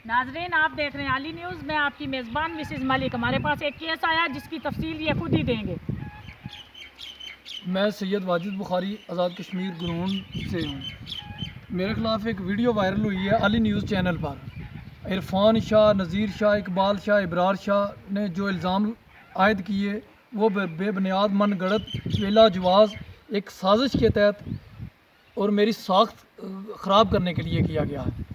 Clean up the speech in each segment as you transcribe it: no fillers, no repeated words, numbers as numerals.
ناظرین آپ دیکھ رہے ہیں علی نیوز، میں آپ کی میزبان مسز ملک۔ ہمارے پاس ایک کیس آیا جس کی تفصیل یہ خود ہی دیں گے۔ میں سید واجد بخاری آزاد کشمیر گرون سے ہوں۔ میرے خلاف ایک ویڈیو وائرل ہوئی ہے علی نیوز چینل پر۔ عرفان شاہ، نذیر شاہ، اقبال شاہ، ابرار شاہ نے جو الزام عائد کیے وہ بے بنیاد من گڑت بلا جواز ایک سازش کے تحت اور میری ساخت خراب کرنے کے لیے کیا گیا ہے،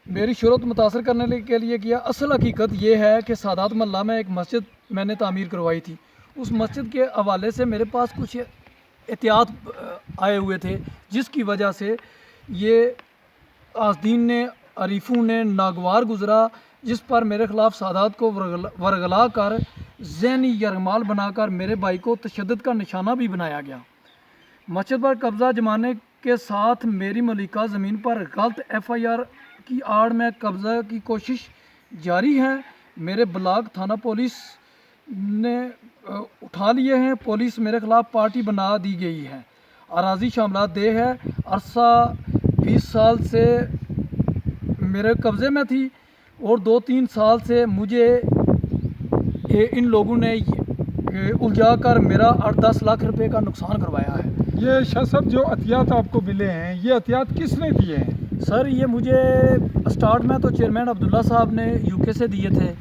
میری شہرت متاثر کرنے کے لیے کیا۔ اصل حقیقت یہ ہے کہ سادات محلہ میں ایک مسجد میں نے تعمیر کروائی تھی۔ اس مسجد کے حوالے سے میرے پاس کچھ احتیاط آئے ہوئے تھے، جس کی وجہ سے یہ قاصدین نے، عریفوں نے ناگوار گزرا، جس پر میرے خلاف سادات کو ورگلا کر ذہنی یرغمال بنا کر میرے بھائی کو تشدد کا نشانہ بھی بنایا گیا۔ مسجد پر قبضہ جمانے کے ساتھ میری ملکہ زمین پر غلط FIR کی آڑ میں قبضہ کی کوشش جاری ہے۔ میرے بلاک تھانہ پولیس نے اٹھا لیے ہیں۔ پولیس میرے خلاف پارٹی بنا دی گئی ہے۔ اراضی شاملات دہ ہے، عرصہ 20 سال سے میرے قبضے میں تھی اور 2-3 سال سے مجھے ان لوگوں نے الجھا کر میرا 8-10 لاکھ روپے کا نقصان کروایا ہے۔ یہ شاہ صاحب جو عطیات آپ کو ملے ہیں، یہ عطیات کس نے دیے ہیں؟ سر یہ مجھے اسٹارٹ میں تو چیئرمین عبداللہ صاحب نے UK سے دیے تھے،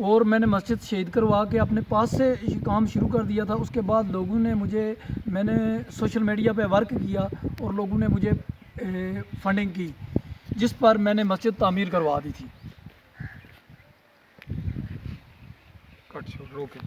اور میں نے مسجد شہید کروا کے اپنے پاس سے کام شروع کر دیا تھا۔ اس کے بعد لوگوں نے میں نے سوشل میڈیا پہ ورک کیا اور لوگوں نے مجھے فنڈنگ کی، جس پر میں نے مسجد تعمیر کروا دی تھی۔ روکے